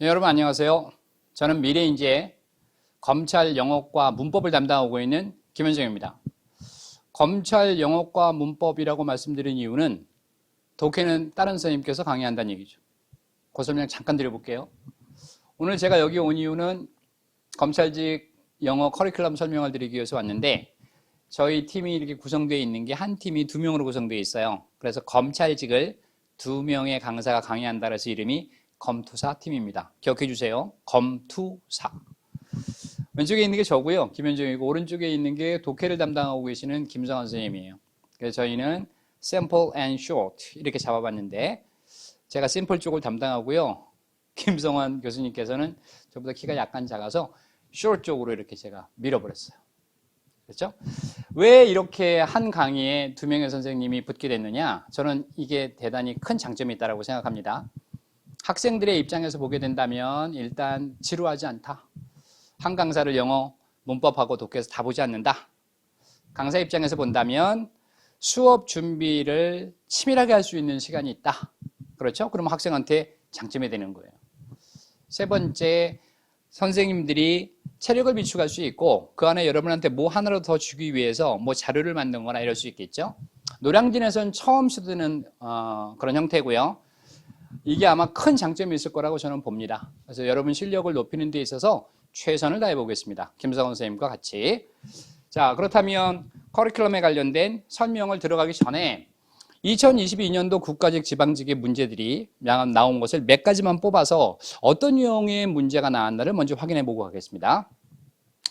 네, 여러분 안녕하세요. 저는 미래인지의 검찰 영어과 문법을 담당하고 있는 김현정입니다. 검찰 영어과 문법이라고 말씀드린 이유는 독해는 다른 선생님께서 강의한다는 얘기죠. 그 설명 잠깐 드려볼게요. 오늘 제가 여기 온 이유는 검찰직 영어 커리큘럼 설명을 드리기 위해서 왔는데 저희 팀이 이렇게 구성되어 있는 게 한 팀이 2명으로 구성되어 있어요. 그래서 검찰직을 2명의 강사가 강의한다 그래서 이름이 검투사 팀입니다. 기억해 주세요. 검투사. 왼쪽에 있는 게 저고요. 김현정이고 오른쪽에 있는 게 독해를 담당하고 계시는 김성환 선생님이에요. 그래서 저희는 Simple and Short 이렇게 잡아봤는데 제가 심플 쪽을 담당하고요. 김성환 교수님께서는 저보다 키가 약간 작아서 Short 쪽으로 이렇게 제가 밀어버렸어요. 그렇죠? 왜 이렇게 한 강의에 2명의 선생님이 붙게 됐느냐? 저는 이게 대단히 큰 장점이 있다고 생각합니다. 학생들의 입장에서 보게 된다면 일단 지루하지 않다. 한 강사를 영어, 문법하고 독해에서 다 보지 않는다. 강사 입장에서 본다면 수업 준비를 치밀하게 할 수 있는 시간이 있다. 그렇죠? 그러면 학생한테 장점이 되는 거예요. 세 번째, 선생님들이 체력을 비축할 수 있고 그 안에 여러분한테 뭐 하나를 더 주기 위해서 뭐 자료를 만든 거나 이럴 수 있겠죠. 노량진에서는 처음 시도되는 그런 형태고요. 이게 아마 큰 장점이 있을 거라고 저는 봅니다. 그래서 여러분 실력을 높이는 데 있어서 최선을 다해 보겠습니다. 김성원 선생님과 같이. 자, 그렇다면 커리큘럼에 관련된 설명을 들어가기 전에 2022년도 국가직 지방직의 문제들이 나온 것을 몇 가지만 뽑아서 어떤 유형의 문제가 나왔나를 먼저 확인해 보고 가겠습니다.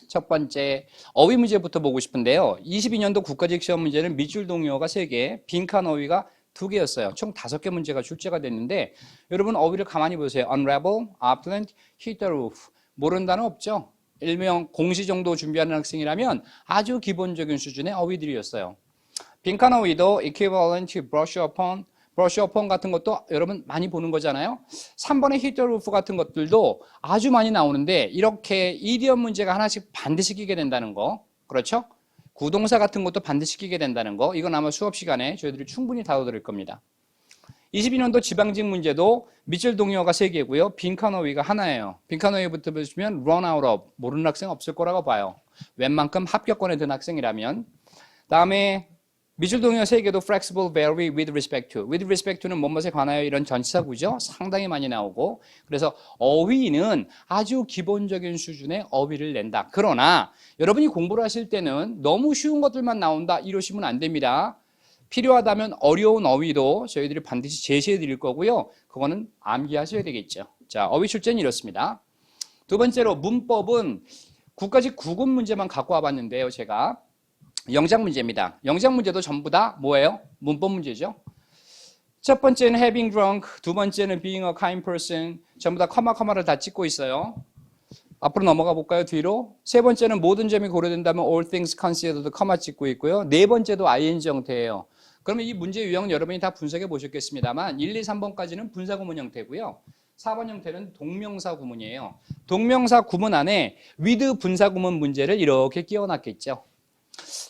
첫 번째, 어휘 문제부터 보고 싶은데요. 22년도 국가직 시험 문제는 밑줄 동요어가 3개, 빈칸 어휘가 2개였어요. 총 5개 문제가 출제가 됐는데 여러분 어휘를 가만히 보세요. unravel, opulent, hit the roof. 모르는 단어 없죠? 일명 공시 정도 준비하는 학생이라면 아주 기본적인 수준의 어휘들이었어요. 빈칸 어휘도 equivalent, brush upon 같은 것도 여러분 많이 보는 거잖아요. 3번의 hit the roof 같은 것들도 아주 많이 나오는데 이렇게 이디엄 문제가 하나씩 반드시 끼게 된다는 거. 그렇죠? 구동사 같은 것도 반드시 끼게 된다는 거. 이건 아마 수업 시간에 저희들이 충분히 다뤄드릴 겁니다. 22년도 지방직 문제도 밑줄 동요어가 3개고요. 빈칸 어휘가 하나예요. 빈칸 어휘부터 보시면 run out of. 모르는 학생 없을 거라고 봐요. 웬만큼 합격권에 든 학생이라면. 다음에 밑줄 동요어 3개도 flexible, vary, with respect to. with respect to는 뭐뭐에 관하여 이런 전치사구죠. 상당히 많이 나오고. 그래서 어휘는 아주 기본적인 수준의 어휘를 낸다. 그러나 여러분이 공부를 하실 때는 너무 쉬운 것들만 나온다 이러시면 안 됩니다. 필요하다면 어려운 어휘도 저희들이 반드시 제시해 드릴 거고요. 그거는 암기하셔야 되겠죠. 자, 어휘 출제는 이렇습니다. 두 번째로 문법은 국가직 9급 문제만 갖고 와봤는데요. 제가 영작 문제입니다. 영작 문제도 전부 다 뭐예요? 문법 문제죠. 첫 번째는 having drunk, 두 번째는 being a kind person. 전부 다 커마를 다 찍고 있어요. 앞으로 넘어가 볼까요? 뒤로. 세 번째는 모든 점이 고려된다면 all things considered 커마 찍고 있고요. 네 번째도 ing 형태예요. 그러면 이 문제 유형은 여러분이 다 분석해 보셨겠습니다만 1, 2, 3번까지는 분사 구문 형태고요. 4번 형태는 동명사 구문이에요. 동명사 구문 안에 with 분사 구문 문제를 이렇게 끼워놨겠죠.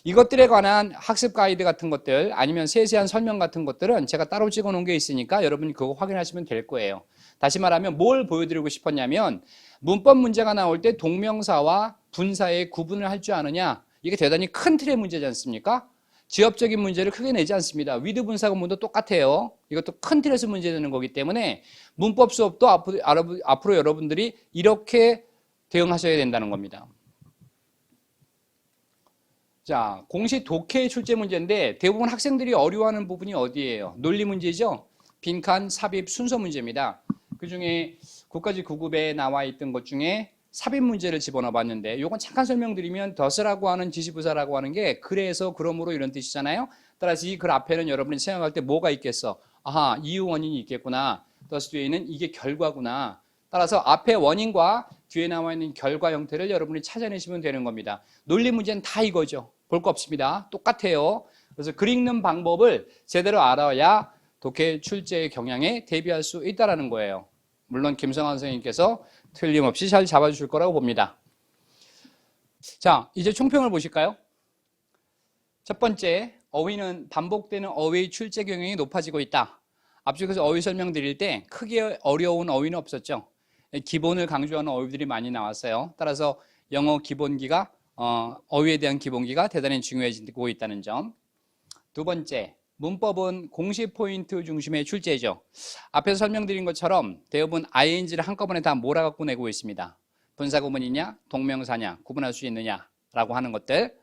이것들에 관한 학습 가이드 같은 것들 아니면 세세한 설명 같은 것들은 제가 따로 찍어 놓은 게 있으니까 여러분이 그거 확인하시면 될 거예요. 다시 말하면 뭘 보여드리고 싶었냐면 문법 문제가 나올 때 동명사와 분사의 구분을 할 줄 아느냐, 이게 대단히 큰 틀의 문제지 않습니까? 지엽적인 문제를 크게 내지 않습니다. with 분사 구문도 똑같아요. 이것도 큰 틀에서 문제 되는 거기 때문에 문법 수업도 앞으로 여러분들이 이렇게 대응하셔야 된다는 겁니다. 자, 공시 독해 출제 문제인데 대부분 학생들이 어려워하는 부분이 어디예요? 논리 문제죠? 빈칸, 삽입, 순서 문제입니다. 그중에 국가직 9급에 나와 있던 것 중에 삽입 문제를 집어넣어 봤는데 이건 잠깐 설명드리면 does라고 하는 지시부사라고 하는 게 그래서 그러므로 이런 뜻이잖아요. 따라서 이 글 앞에는 여러분이 생각할 때 뭐가 있겠어? 아하, 이유 원인이 있겠구나. does 뒤에는 이게 결과구나. 따라서 앞에 원인과 뒤에 나와 있는 결과 형태를 여러분이 찾아내시면 되는 겁니다. 논리 문제는 다 이거죠. 볼 거 없습니다. 똑같아요. 그래서 글 읽는 방법을 제대로 알아야 독해 출제의 경향에 대비할 수 있다는 거예요. 물론 김성환 선생님께서 틀림없이 잘 잡아주실 거라고 봅니다. 자, 이제 총평을 보실까요? 첫 번째, 어휘는 반복되는 어휘 출제 경향이 높아지고 있다. 앞쪽에서 어휘 설명드릴 때 크게 어려운 어휘는 없었죠. 기본을 강조하는 어휘들이 많이 나왔어요. 따라서 영어 기본기가 어휘에 대한 기본기가 대단히 중요해지고 있다는 점. 두 번째, 문법은 공식 포인트 중심의 출제죠. 앞에서 설명드린 것처럼 대부분 ing를 한꺼번에 다 몰아갖고 내고 있습니다. 분사구문이냐, 동명사냐, 구분할 수 있느냐라고 하는 것들.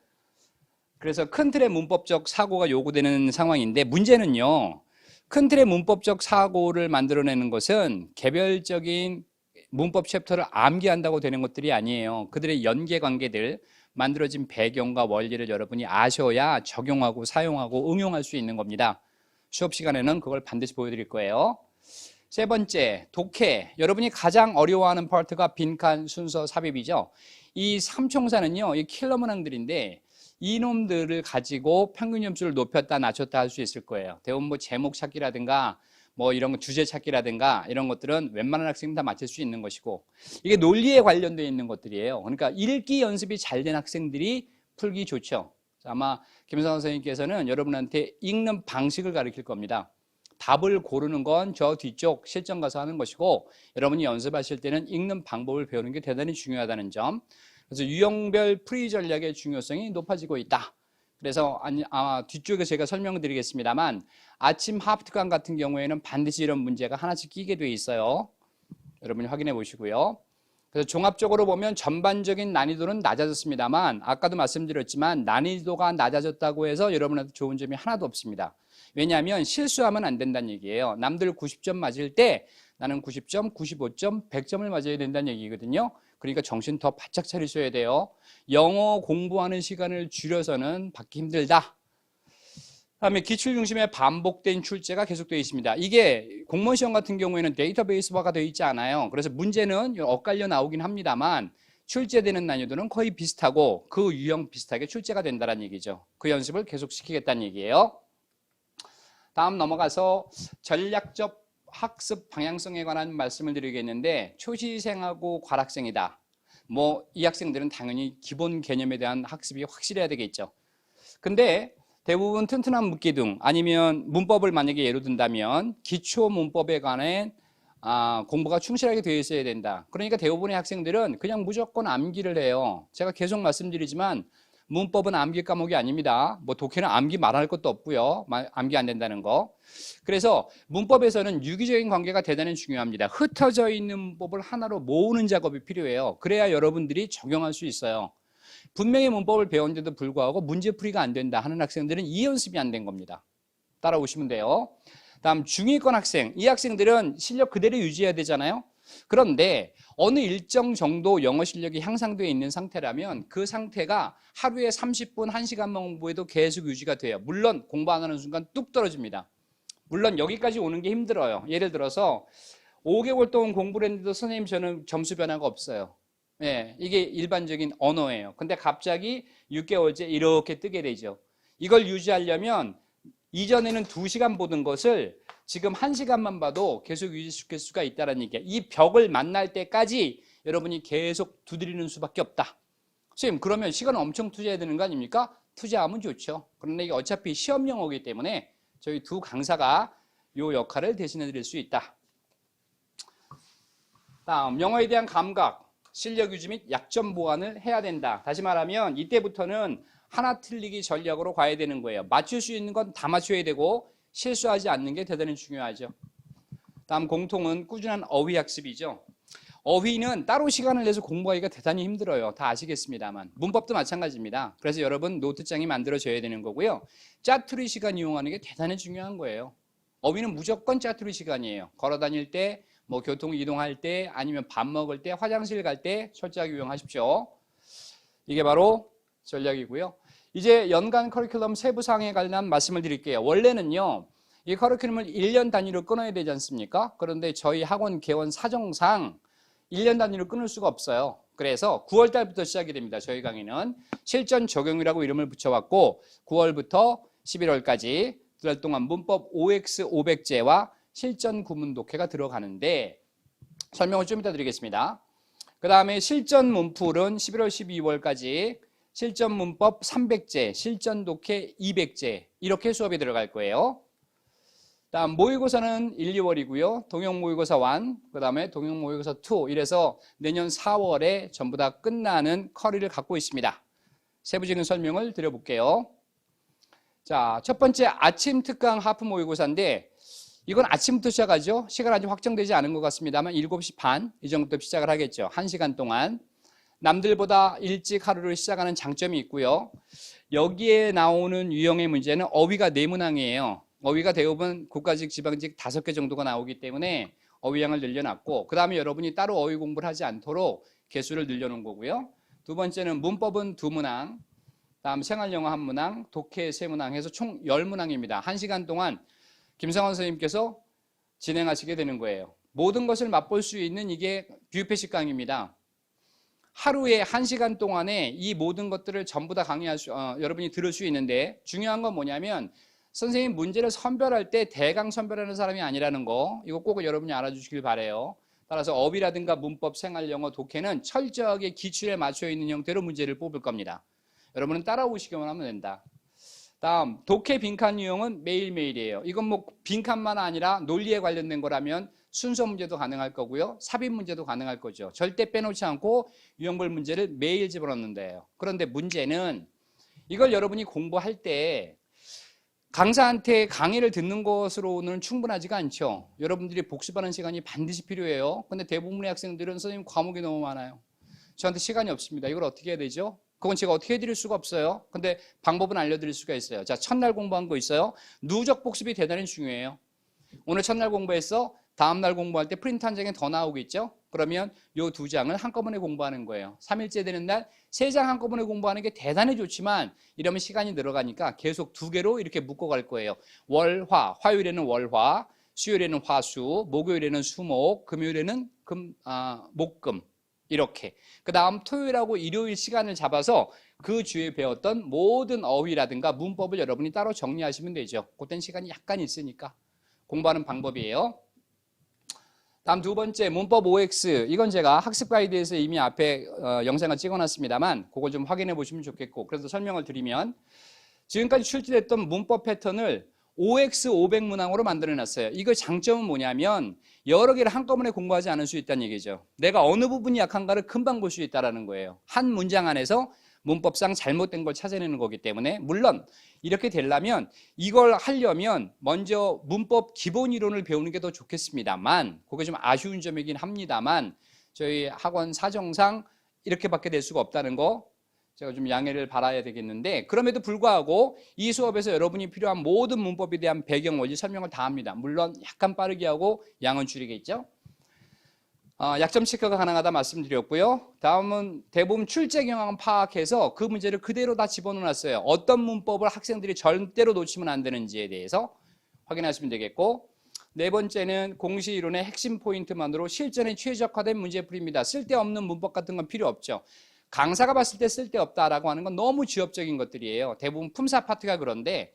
그래서 큰 틀의 문법적 사고가 요구되는 상황인데 문제는요. 큰 틀의 문법적 사고를 만들어내는 것은 개별적인 문법 챕터를 암기한다고 되는 것들이 아니에요. 그들의 연계관계들, 만들어진 배경과 원리를 여러분이 아셔야 적용하고 사용하고 응용할 수 있는 겁니다. 수업 시간에는 그걸 반드시 보여드릴 거예요. 세 번째, 독해. 여러분이 가장 어려워하는 파트가 빈칸, 순서, 삽입이죠. 이 삼총사는요, 이 킬러 문항들인데 이놈들을 가지고 평균 점수를 높였다 낮췄다 할 수 있을 거예요. 대부분 뭐 제목 찾기라든가 뭐 이런 거 주제 찾기라든가 이런 것들은 웬만한 학생이 다 맞출 수 있는 것이고 이게 논리에 관련되어 있는 것들이에요. 그러니까 읽기 연습이 잘 된 학생들이 풀기 좋죠. 아마 김성환 선생님께서는 여러분한테 읽는 방식을 가르칠 겁니다. 답을 고르는 건 저 뒤쪽 실전 가서 하는 것이고 여러분이 연습하실 때는 읽는 방법을 배우는 게 대단히 중요하다는 점. 그래서 유형별 풀이 전략의 중요성이 높아지고 있다. 그래서 뒤쪽에 제가 설명을 드리겠습니다만 아침 하프트강 같은 경우에는 반드시 이런 문제가 하나씩 끼게 돼 있어요. 여러분이 확인해 보시고요. 그래서 종합적으로 보면 전반적인 난이도는 낮아졌습니다만 아까도 말씀드렸지만 난이도가 낮아졌다고 해서 여러분한테 좋은 점이 하나도 없습니다. 왜냐하면 실수하면 안 된다는 얘기예요. 남들 90점 맞을 때 나는 90점, 95점, 100점을 맞아야 된다는 얘기거든요. 그러니까 정신 더 바짝 차리셔야 돼요. 영어 공부하는 시간을 줄여서는 받기 힘들다. 다음에 기출 중심의 반복된 출제가 계속되어 있습니다. 이게 공무원 시험 같은 경우에는 데이터베이스화가 되어 있지 않아요. 그래서 문제는 엇갈려 나오긴 합니다만 출제되는 난이도는 거의 비슷하고 그 유형 비슷하게 출제가 된다는 얘기죠. 그 연습을 계속 시키겠다는 얘기예요. 다음 넘어가서 전략적 학습 방향성에 관한 말씀을 드리겠는데 초시생하고 과락생이다. 뭐 이 학생들은 당연히 기본 개념에 대한 학습이 확실해야 되겠죠. 근데 대부분 튼튼한 묻기둥 아니면 문법을 만약에 예로 든다면 기초 문법에 관한 공부가 충실하게 되어 있어야 된다. 그러니까 대부분의 학생들은 그냥 무조건 암기를 해요. 제가 계속 말씀드리지만 문법은 암기 과목이 아닙니다. 뭐 독해는 암기 말할 것도 없고요. 암기 안 된다는 거. 그래서 문법에서는 유기적인 관계가 대단히 중요합니다. 흩어져 있는 문법을 하나로 모으는 작업이 필요해요. 그래야 여러분들이 적용할 수 있어요. 분명히 문법을 배웠는데도 불구하고 문제풀이가 안 된다 하는 학생들은 이 연습이 안 된 겁니다. 따라오시면 돼요. 다음 중위권 학생. 이 학생들은 실력 그대로 유지해야 되잖아요. 그런데 어느 일정 정도 영어 실력이 향상되어 있는 상태라면 그 상태가 하루에 30분, 1시간만 공부해도 계속 유지가 돼요. 물론 공부 안 하는 순간 뚝 떨어집니다. 물론 여기까지 오는 게 힘들어요. 예를 들어서 5개월 동안 공부를 했는데도 선생님 저는 점수 변화가 없어요. 예, 이게 일반적인 언어예요. 근데 갑자기 6개월째 이렇게 뜨게 되죠. 이걸 유지하려면 이전에는 2시간 보던 것을 지금 1시간만 봐도 계속 유지시킬 수가 있다는 얘기예요. 이 벽을 만날 때까지 여러분이 계속 두드리는 수밖에 없다. 선생님 그러면 시간을 엄청 투자해야 되는 거 아닙니까? 투자하면 좋죠. 그런데 이게 어차피 시험 영어이기 때문에 저희 두 강사가 이 역할을 대신해 드릴 수 있다. 다음 영어에 대한 감각, 실력 유지 및 약점 보완을 해야 된다. 다시 말하면 이때부터는 하나 틀리기 전략으로 가야 되는 거예요. 맞출 수 있는 건 다 맞춰야 되고 실수하지 않는 게 대단히 중요하죠. 다음 공통은 꾸준한 어휘 학습이죠. 어휘는 따로 시간을 내서 공부하기가 대단히 힘들어요. 다 아시겠습니다만. 문법도 마찬가지입니다. 그래서 여러분 노트장이 만들어져야 되는 거고요. 짜투리 시간 이용하는 게 대단히 중요한 거예요. 어휘는 무조건 짜투리 시간이에요. 걸어 다닐 때, 뭐 교통 이동할 때, 아니면 밥 먹을 때, 화장실 갈 때 철저하게 이용하십시오. 이게 바로 전략이고요. 이제 연간 커리큘럼 세부 사항에 관한 말씀을 드릴게요. 원래는요, 이 커리큘럼을 1년 단위로 끊어야 되지 않습니까? 그런데 저희 학원 개원 사정상 1년 단위로 끊을 수가 없어요. 그래서 9월 달부터 시작이 됩니다. 저희 강의는 실전 적용이라고 이름을 붙여왔고 9월부터 11월까지 두 달 동안 문법 OX 500제와 실전 구문 독해가 들어가는데 설명을 좀 이따 드리겠습니다. 그 다음에 실전 문풀은 11월 12월까지 실전 문법 300제, 실전 독해 200제 이렇게 수업이 들어갈 거예요. 다음 모의고사는 1, 2월이고요. 동영 모의고사 1, 그 다음에 동영 모의고사 2 이래서 내년 4월에 전부 다 끝나는 커리를 갖고 있습니다. 세부적인 설명을 드려볼게요. 자, 첫 번째 아침 특강 하프 모의고사인데 이건 아침부터 시작하죠. 시간 아직 확정되지 않은 것 같습니다만 7시 반 이 정도부터 시작을 하겠죠. 1시간 동안. 남들보다 일찍 하루를 시작하는 장점이 있고요. 여기에 나오는 유형의 문제는 어휘가 4문항이에요. 어휘가 대부분 국가직, 지방직 5개 정도가 나오기 때문에 어휘량을 늘려놨고 그 다음에 여러분이 따로 어휘 공부를 하지 않도록 개수를 늘려놓은 거고요. 두 번째는 문법은 2문항, 다음 생활영어 1문항, 독해 3문항 해서 총 10문항입니다. 1시간 동안 김성환 선생님께서 진행하시게 되는 거예요. 모든 것을 맛볼 수 있는 이게 뷰페식 강의입니다. 하루에 1시간 동안에 이 모든 것들을 전부 다 여러분이 들을 수 있는데 중요한 건 뭐냐면 선생님 문제를 선별할 때 대강 선별하는 사람이 아니라는 거 이거 꼭 여러분이 알아주시길 바라요. 따라서 어휘라든가 문법, 생활영어, 독해는 철저하게 기출에 맞춰 있는 형태로 문제를 뽑을 겁니다. 여러분은 따라오시기만 하면 된다. 다음 독해 빈칸 유형은 매일매일이에요. 이건 뭐 빈칸만 아니라 논리에 관련된 거라면 순서 문제도 가능할 거고요. 삽입 문제도 가능할 거죠. 절대 빼놓지 않고 유형별 문제를 매일 집어넣는데요. 그런데 문제는 이걸 여러분이 공부할 때 강사한테 강의를 듣는 것으로는 충분하지가 않죠. 여러분들이 복습하는 시간이 반드시 필요해요. 근데 대부분의 학생들은 선생님 과목이 너무 많아요. 저한테 시간이 없습니다. 이걸 어떻게 해야 되죠? 그건 제가 어떻게 해드릴 수가 없어요. 근데 방법은 알려드릴 수가 있어요. 자, 첫날 공부한 거 있어요. 누적 복습이 대단히 중요해요. 오늘 첫날 공부했어. 다음날 공부할 때 프린트 한 장에 더 나오겠죠? 그러면 이 2장을 한꺼번에 공부하는 거예요. 3일째 되는 날 3장 한꺼번에 공부하는 게 대단히 좋지만 이러면 시간이 늘어가니까 계속 2개로 이렇게 묶어갈 거예요. 월화, 화요일에는 월화, 수요일에는 화수, 목요일에는 수목, 금요일에는 목금 이렇게. 그 다음 토요일하고 일요일 시간을 잡아서 그 주에 배웠던 모든 어휘라든가 문법을 여러분이 따로 정리하시면 되죠. 그땐 시간이 약간 있으니까 공부하는 방법이에요. 다음 두 번째 문법 OX 이건 제가 학습 가이드에서 이미 앞에 영상을 찍어놨습니다만 그걸 좀 확인해 보시면 좋겠고 그래서 설명을 드리면 지금까지 출제됐던 문법 패턴을 OX 500문항으로 만들어놨어요. 이거 장점은 뭐냐면 여러 개를 한꺼번에 공부하지 않을 수 있다는 얘기죠. 내가 어느 부분이 약한가를 금방 볼 수 있다는 거예요. 한 문장 안에서 문법상 잘못된 걸 찾아내는 거기 때문에 물론 이렇게 되려면 이걸 하려면 먼저 문법 기본 이론을 배우는 게 더 좋겠습니다만 그게 좀 아쉬운 점이긴 합니다만 저희 학원 사정상 이렇게밖에 될 수가 없다는 거 제가 좀 양해를 바라야 되겠는데 그럼에도 불구하고 이 수업에서 여러분이 필요한 모든 문법에 대한 배경 원리 설명을 다 합니다. 물론 약간 빠르게 하고 양은 줄이겠죠. 약점 체크가 가능하다 말씀드렸고요. 다음은 대부분 출제 경향 파악해서 그 문제를 그대로 다 집어넣어놨어요. 어떤 문법을 학생들이 절대로 놓치면 안 되는지에 대해서 확인하시면 되겠고 네 번째는 공시 이론의 핵심 포인트만으로 실전에 최적화된 문제풀이입니다. 쓸데없는 문법 같은 건 필요 없죠. 강사가 봤을 때 쓸데없다라고 하는 건 너무 지엽적인 것들이에요. 대부분 품사 파트가 그런데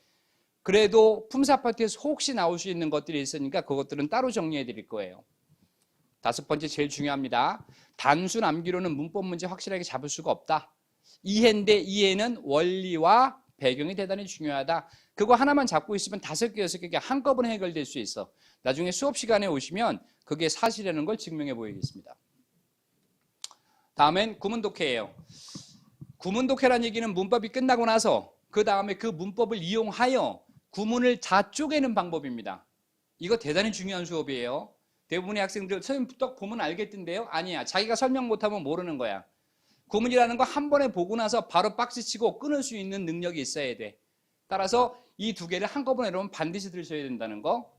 그래도 품사 파트에서 혹시 나올 수 있는 것들이 있으니까 그것들은 따로 정리해 드릴 거예요. 다섯 번째 제일 중요합니다. 단순 암기로는 문법 문제 확실하게 잡을 수가 없다. 이해인데 이해는 원리와 배경이 대단히 중요하다. 그거 하나만 잡고 있으면 5개, 6개 한꺼번에 해결될 수 있어. 나중에 수업 시간에 오시면 그게 사실이라는 걸 증명해 보이겠습니다. 다음엔 구문독해예요. 구문독해란 얘기는 문법이 끝나고 나서 그 다음에 그 문법을 이용하여 구문을 다 쪼개는 방법입니다. 이거 대단히 중요한 수업이에요. 대부분의 학생들 선생님 딱 보면 알겠던데요? 아니야. 자기가 설명 못하면 모르는 거야. 구문이라는 거 한 번에 보고 나서 바로 박스 치고 끊을 수 있는 능력이 있어야 돼. 따라서 이 2개를 한꺼번에 여러분 반드시 들으셔야 된다는 거.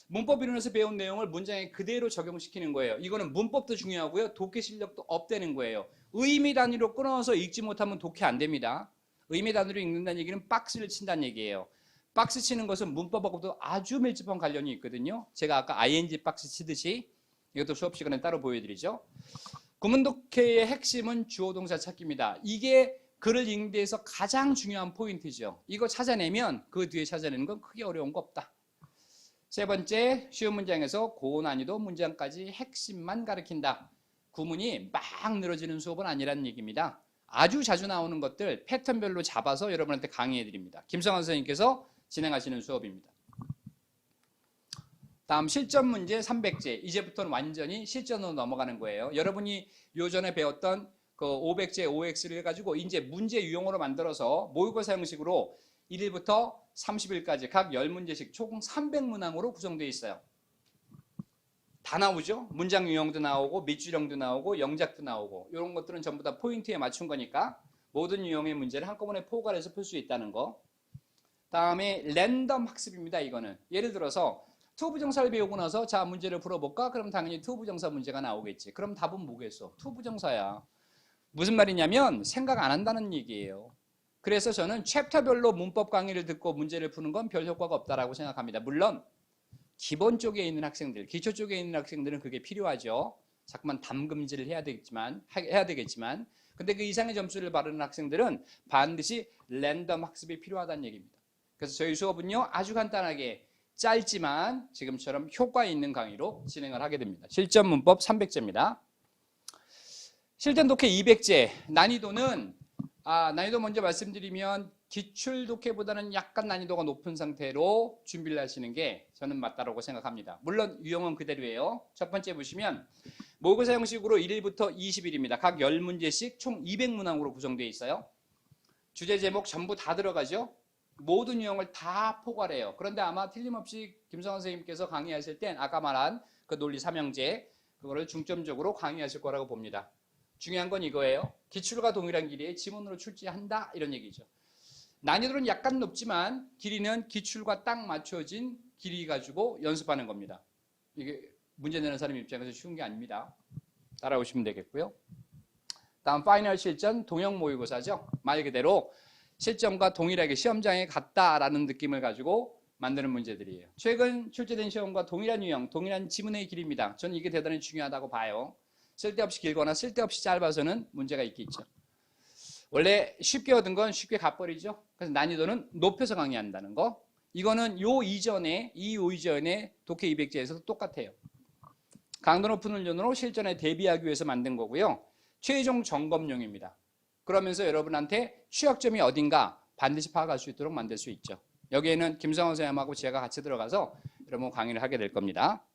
문법 이론에서 배운 내용을 문장에 그대로 적용시키는 거예요. 이거는 문법도 중요하고요. 독해 실력도 업되는 거예요. 의미 단위로 끊어서 읽지 못하면 독해 안 됩니다. 의미 단위로 읽는다는 얘기는 박스를 친다는 얘기예요. 박스 치는 것은 문법하고도 아주 밀접한 관련이 있거든요. 제가 아까 ing 박스 치듯이 이것도 수업 시간에 따로 보여드리죠. 구문독해의 핵심은 주어 동사 찾기입니다. 이게 글을 읽는 데에서 가장 중요한 포인트죠. 이거 찾아내면 그 뒤에 찾아내는 건 크게 어려운 거 없다. 세 번째, 쉬운 문장에서 고난이도 문장까지 핵심만 가르친다. 구문이 막 늘어지는 수업은 아니라는 얘기입니다. 아주 자주 나오는 것들 패턴별로 잡아서 여러분한테 강의해 드립니다. 김성환 선생님께서 진행하시는 수업입니다. 다음 실전 문제 300제. 이제부터는 완전히 실전으로 넘어가는 거예요. 여러분이 요전에 배웠던 그 500제, OX를 해가지고 이제 문제 유형으로 만들어서 모의고사 형식으로 1일부터 30일까지 각 10문제씩 총 300문항으로 구성되어 있어요. 다 나오죠. 문장 유형도 나오고 밑줄형도 나오고 영작도 나오고 이런 것들은 전부 다 포인트에 맞춘 거니까 모든 유형의 문제를 한꺼번에 포괄해서 풀 수 있다는 거. 다음에 랜덤 학습입니다. 이거는 예를 들어서 투부정사를 배우고 나서 자 문제를 풀어볼까? 그럼 당연히 투부정사 문제가 나오겠지. 그럼 답은 뭐겠어? 투부정사야. 무슨 말이냐면 생각 안 한다는 얘기예요. 그래서 저는 챕터별로 문법 강의를 듣고 문제를 푸는 건 별 효과가 없다라고 생각합니다. 물론 기본 쪽에 있는 학생들, 기초 쪽에 있는 학생들은 그게 필요하죠. 자꾸만 담금질을 해야 되겠지만 근데 그 이상의 점수를 받는 학생들은 반드시 랜덤 학습이 필요하다는 얘기입니다. 그래서 저희 수업은요 아주 간단하게 짧지만 지금처럼 효과 있는 강의로 진행을 하게 됩니다. 실전 문법 300제입니다. 실전 독해 200제. 난이도 먼저 말씀드리면 기출 독해보다는 약간 난이도가 높은 상태로 준비를 하시는 게 저는 맞다고 생각합니다. 물론 유형은 그대로예요. 첫 번째 보시면 모의고사 형식으로 1일부터 20일입니다. 각 10문제씩 총 200문항으로 구성되어 있어요. 주제 제목 전부 다 들어가죠. 모든 유형을 다 포괄해요. 그런데 아마 틀림없이 김성환 선생님께서 강의하실 땐 아까 말한 그 논리 삼형제 그거를 중점적으로 강의하실 거라고 봅니다. 중요한 건 이거예요. 기출과 동일한 길이에 지문으로 출제한다 이런 얘기죠. 난이도는 약간 높지만 길이는 기출과 딱 맞춰진 길이 가지고 연습하는 겁니다. 이게 문제 내는 사람 입장에서 쉬운 게 아닙니다. 따라오시면 되겠고요. 다음 파이널 실전 동형 모의고사죠. 말 그대로 실전과 동일하게 시험장에 갔다라는 느낌을 가지고 만드는 문제들이에요. 최근 출제된 시험과 동일한 유형, 동일한 지문의 길입니다. 저는 이게 대단히 중요하다고 봐요. 쓸데없이 길거나 쓸데없이 짧아서는 문제가 있겠죠. 원래 쉽게 얻은 건 쉽게 갚버리죠. 그래서 난이도는 높여서 강의한다는 거. 이거는 이 이전에 독해 200제에서도 똑같아요. 강도 높은 훈련으로 실전에 대비하기 위해서 만든 거고요. 최종 점검용입니다. 그러면서 여러분한테 취약점이 어딘가 반드시 파악할 수 있도록 만들 수 있죠. 여기에는 김성환 선생님하고 제가 같이 들어가서 여러분 강의를 하게 될 겁니다.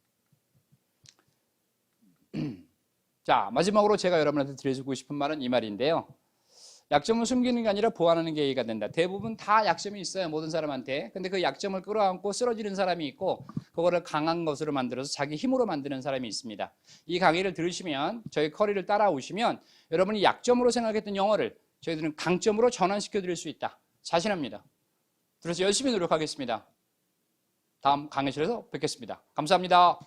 자, 마지막으로 제가 여러분한테 드리고 싶은 말은 이 말인데요. 약점을 숨기는 게 아니라 보완하는 게 예의가 된다. 대부분 다 약점이 있어요. 모든 사람한테. 근데 그 약점을 끌어안고 쓰러지는 사람이 있고 그거를 강한 것으로 만들어서 자기 힘으로 만드는 사람이 있습니다. 이 강의를 들으시면 저희 커리를 따라오시면 여러분이 약점으로 생각했던 영어를 저희들은 강점으로 전환시켜 드릴 수 있다. 자신합니다. 그래서 열심히 노력하겠습니다. 다음 강의실에서 뵙겠습니다. 감사합니다.